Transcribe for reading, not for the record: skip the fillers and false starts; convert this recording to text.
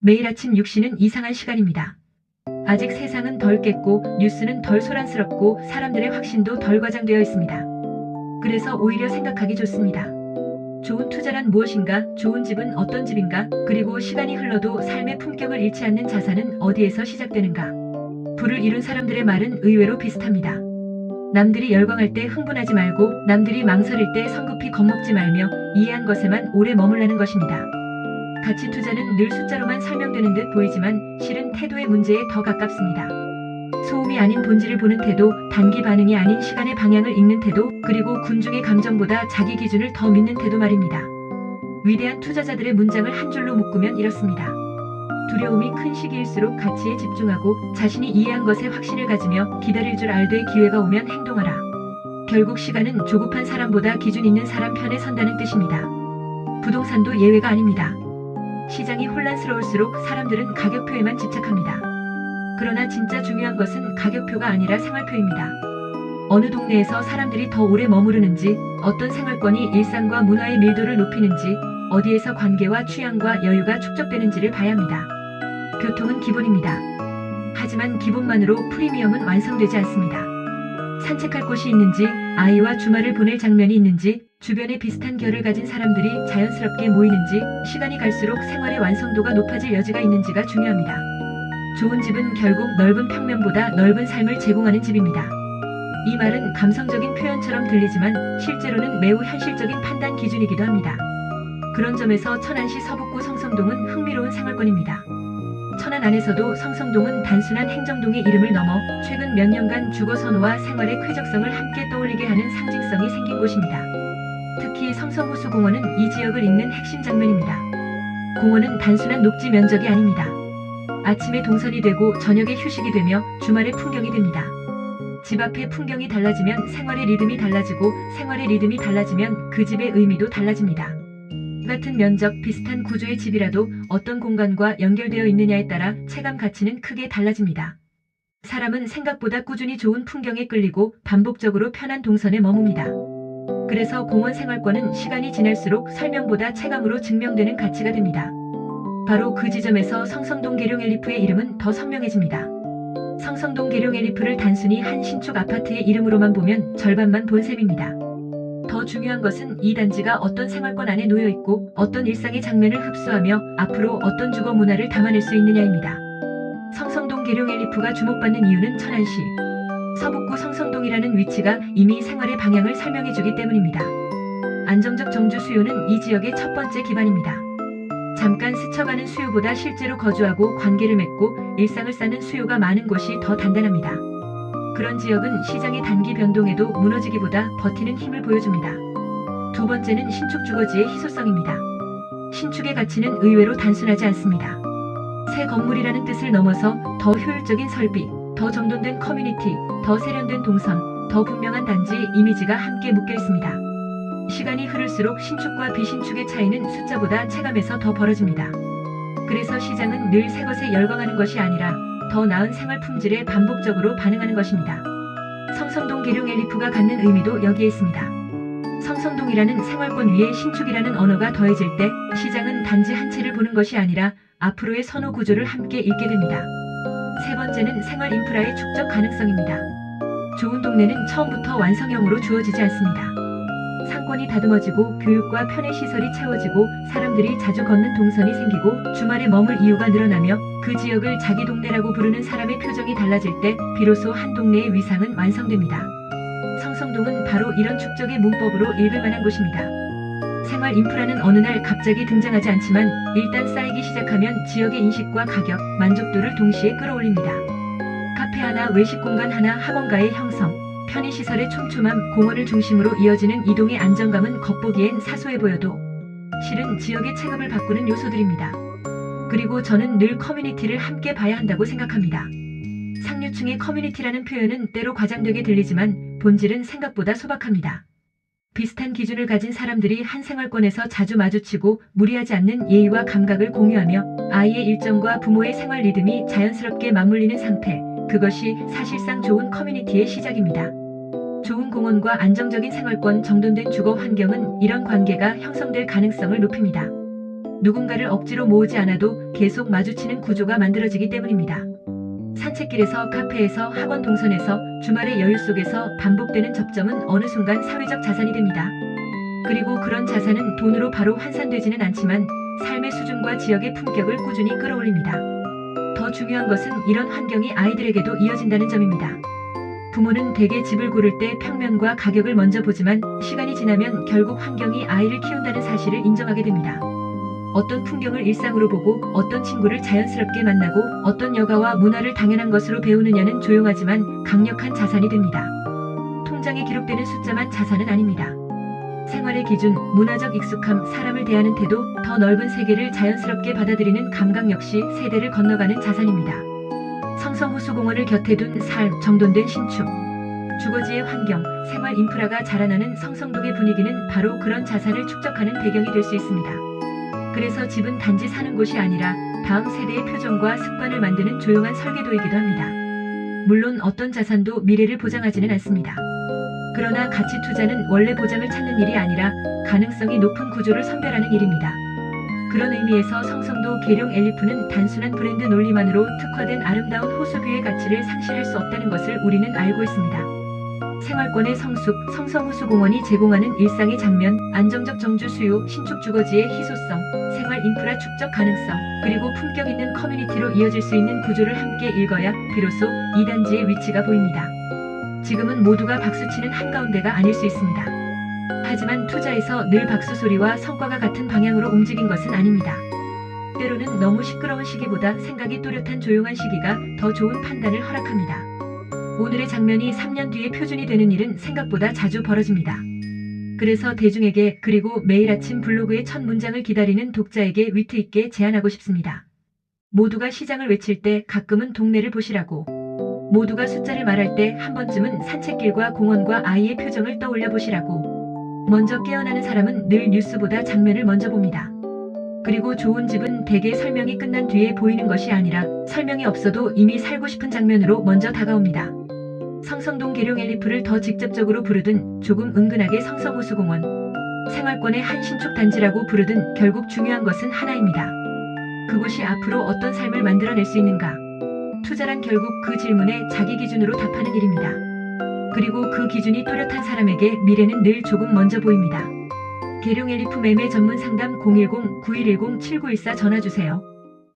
매일 아침 6시는 이상한 시간입니다. 아직 세상은 덜 깼고 뉴스는 덜 소란스럽고 사람들의 확신도 덜 과장되어 있습니다. 그래서 오히려 생각하기 좋습니다. 좋은 투자란 무엇인가? 좋은 집은 어떤 집인가? 그리고 시간이 흘러도 삶의 품격을 잃지 않는 자산은 어디에서 시작되는가? 부를 이룬 사람들의 말은 의외로 비슷합니다. 남들이 열광할 때 흥분하지 말고 남들이 망설일 때 성급히 겁먹지 말며 이해한 것에만 오래 머물라는 것입니다. 가치 투자는 늘 숫자로만 설명되는 듯 보이지만 실은 태도의 문제에 더 가깝습니다. 소음이 아닌 본질을 보는 태도, 단기 반응이 아닌 시간의 방향을 읽는 태도, 그리고 군중의 감정보다 자기 기준을 더 믿는 태도 말입니다. 위대한 투자자들의 문장을 한 줄로 묶으면 이렇습니다. 두려움이 큰 시기일수록 가치에 집중하고 자신이 이해한 것에 확신을 가지며 기다릴 줄 알되 기회가 오면 행동하라. 결국 시간은 조급한 사람보다 기준 있는 사람 편에 선다는 뜻입니다. 부동산도 예외가 아닙니다. 시장이 혼란스러울수록 사람들은 가격표에만 집착합니다. 그러나 진짜 중요한 것은 가격표가 아니라 생활표입니다. 어느 동네에서 사람들이 더 오래 머무르는지, 어떤 생활권이 일상과 문화의 밀도를 높이는지, 어디에서 관계와 취향과 여유가 축적되는지를 봐야 합니다. 교통은 기본입니다. 하지만 기본만으로 프리미엄은 완성되지 않습니다. 산책할 곳이 있는지, 아이와 주말을 보낼 장면이 있는지, 주변에 비슷한 결을 가진 사람들이 자연스럽게 모이는지, 시간이 갈수록 생활의 완성도가 높아질 여지가 있는지가 중요합니다. 좋은 집은 결국 넓은 평면보다 넓은 삶을 제공하는 집입니다. 이 말은 감성적인 표현처럼 들리지만 실제로는 매우 현실적인 판단 기준이기도 합니다. 그런 점에서 천안시 서북구 성성동은 흥미로운 생활권입니다. 천안 안에서도 성성동은 단순한 행정동의 이름을 넘어 최근 몇 년간 주거 선호와 생활의 쾌적성을 함께 떠올리게 하는 상징성이 생긴 곳입니다. 특히 성성호수공원은 이 지역을 잇는 핵심 장면입니다. 공원은 단순한 녹지 면적이 아닙니다. 아침에 동선이 되고 저녁에 휴식이 되며 주말에 풍경이 됩니다. 집 앞의 풍경이 달라지면 생활의 리듬이 달라지고 생활의 리듬이 달라지면 그 집의 의미도 달라집니다. 같은 면적, 비슷한 구조의 집이라도 어떤 공간과 연결되어 있느냐에 따라 체감 가치는 크게 달라집니다. 사람은 생각보다 꾸준히 좋은 풍경에 끌리고 반복적으로 편한 동선에 머뭅니다. 그래서 공원 생활권은 시간이 지날수록 설명보다 체감으로 증명되는 가치가 됩니다. 바로 그 지점에서 성성동 계룡엘리프의 이름은 더 선명해집니다. 성성동 계룡엘리프를 단순히 한 신축 아파트의 이름으로만 보면 절반만 본 셈입니다. 더 중요한 것은 이 단지가 어떤 생활권 안에 놓여있고 어떤 일상의 장면을 흡수하며 앞으로 어떤 주거 문화를 담아낼 수 있느냐입니다. 성성동 계룡엘리프가 주목받는 이유는 천안시 서북구 성성동이라는 위치가 이미 생활의 방향을 설명해주기 때문입니다. 안정적 정주 수요는 이 지역의 첫 번째 기반입니다. 잠깐 스쳐가는 수요보다 실제로 거주하고 관계를 맺고 일상을 쌓는 수요가 많은 곳이 더 단단합니다. 그런 지역은 시장의 단기 변동에도 무너지기보다 버티는 힘을 보여줍니다. 두 번째는 신축 주거지의 희소성입니다. 신축의 가치는 의외로 단순하지 않습니다. 새 건물이라는 뜻을 넘어서 더 효율적인 설비, 더 정돈된 커뮤니티, 더 세련된 동선, 더 분명한 단지 이미지가 함께 묶여 있습니다. 시간이 흐를수록 신축과 비신축의 차이는 숫자보다 체감에서 더 벌어집니다. 그래서 시장은 늘 새 것에 열광하는 것이 아니라 더 나은 생활 품질에 반복적으로 반응하는 것입니다. 성성동 계룡엘리프가 갖는 의미도 여기에 있습니다. 성성동이라는 생활권 위에 신축이라는 언어가 더해질 때 시장은 단지 한 채를 보는 것이 아니라 앞으로의 선호 구조를 함께 읽게 됩니다. 세 번째는 생활 인프라의 축적 가능성입니다. 좋은 동네는 처음부터 완성형으로 주어지지 않습니다. 상권이 다듬어지고 교육과 편의시설이 채워지고 사람들이 자주 걷는 동선이 생기고 주말에 머물 이유가 늘어나며 그 지역을 자기 동네라고 부르는 사람의 표정이 달라질 때 비로소 한 동네의 위상은 완성됩니다. 성성동은 바로 이런 축적의 문법으로 읽을 만한 곳입니다. 생활 인프라는 어느 날 갑자기 등장하지 않지만 일단 쌓이기 시작하면 지역의 인식과 가격, 만족도를 동시에 끌어올립니다. 카페 하나, 외식 공간 하나, 학원가의 형성, 편의시설의 촘촘함, 공원을 중심으로 이어지는 이동의 안정감은 겉보기엔 사소해 보여도 실은 지역의 체급을 바꾸는 요소들입니다. 그리고 저는 늘 커뮤니티를 함께 봐야 한다고 생각합니다. 상류층의 커뮤니티라는 표현은 때로 과장되게 들리지만 본질은 생각보다 소박합니다. 비슷한 기준을 가진 사람들이 한 생활권에서 자주 마주치고 무리하지 않는 예의와 감각을 공유하며 아이의 일정과 부모의 생활 리듬이 자연스럽게 맞물리는 상태, 그것이 사실상 좋은 커뮤니티의 시작입니다. 좋은 공원과 안정적인 생활권, 정돈된 주거 환경은 이런 관계가 형성될 가능성을 높입니다. 누군가를 억지로 모으지 않아도 계속 마주치는 구조가 만들어지기 때문입니다. 산책길에서, 카페에서, 학원 동선에서, 주말의 여유 속에서 반복되는 접점은 어느 순간 사회적 자산이 됩니다. 그리고 그런 자산은 돈으로 바로 환산되지는 않지만 삶의 수준과 지역의 품격을 꾸준히 끌어올립니다. 더 중요한 것은 이런 환경이 아이들에게도 이어진다는 점입니다. 부모는 대개 집을 고를 때 평면과 가격을 먼저 보지만 시간이 지나면 결국 환경이 아이를 키운다는 사실을 인정하게 됩니다. 어떤 풍경을 일상으로 보고 어떤 친구를 자연스럽게 만나고 어떤 여가와 문화를 당연한 것으로 배우느냐는 조용하지만 강력한 자산이 됩니다. 통장에 기록되는 숫자만 자산은 아닙니다. 생활의 기준, 문화적 익숙함, 사람을 대하는 태도, 더 넓은 세계를 자연스럽게 받아들이는 감각 역시 세대를 건너가는 자산입니다. 성서호수공원을 곁에 둔 삶, 정돈된 신축, 주거지의 환경, 생활 인프라가 자라나는 성성동의 분위기는 바로 그런 자산을 축적하는 배경이 될 수 있습니다. 그래서 집은 단지 사는 곳이 아니라 다음 세대의 표정과 습관을 만드는 조용한 설계도이기도 합니다. 물론 어떤 자산도 미래를 보장하지는 않습니다. 그러나 가치 투자는 원래 보장을 찾는 일이 아니라 가능성이 높은 구조를 선별하는 일입니다. 그런 의미에서 성성도 계룡 엘리프는 단순한 브랜드 논리만으로 특화된 아름다운 호수뷰의 가치를 상실할 수 없다는 것을 우리는 알고 있습니다. 생활권의 성숙, 성서호수공원이 제공하는 일상의 장면, 안정적 정주 수요, 신축 주거지의 희소성, 생활 인프라 축적 가능성, 그리고 품격 있는 커뮤니티로 이어질 수 있는 구조를 함께 읽어야 비로소 이 단지의 위치가 보입니다. 지금은 모두가 박수치는 한가운데가 아닐 수 있습니다. 하지만 투자에서 늘 박수 소리와 성과가 같은 방향으로 움직인 것은 아닙니다. 때로는 너무 시끄러운 시기보다 생각이 또렷한 조용한 시기가 더 좋은 판단을 허락합니다. 오늘의 장면이 3년 뒤에 표준이 되는 일은 생각보다 자주 벌어집니다. 그래서 대중에게, 그리고 매일 아침 블로그의 첫 문장을 기다리는 독자에게 위트 있게 제안하고 싶습니다. 모두가 시장을 외칠 때 가끔은 동네를 보시라고. 모두가 숫자를 말할 때 한 번쯤은 산책길과 공원과 아이의 표정을 떠올려 보시라고. 먼저 깨어나는 사람은 늘 뉴스보다 장면을 먼저 봅니다. 그리고 좋은 집은 대개 설명이 끝난 뒤에 보이는 것이 아니라 설명이 없어도 이미 살고 싶은 장면으로 먼저 다가옵니다. 성성동 계룡 엘리프를 더 직접적으로 부르든 조금 은근하게 성서호수공원, 생활권의 한 신축 단지라고 부르든 결국 중요한 것은 하나입니다. 그곳이 앞으로 어떤 삶을 만들어낼 수 있는가? 투자란 결국 그 질문에 자기 기준으로 답하는 일입니다. 그리고 그 기준이 또렷한 사람에게 미래는 늘 조금 먼저 보입니다. 계룡 엘리프 매매 전문 상담 010-9110-7914 전화 주세요.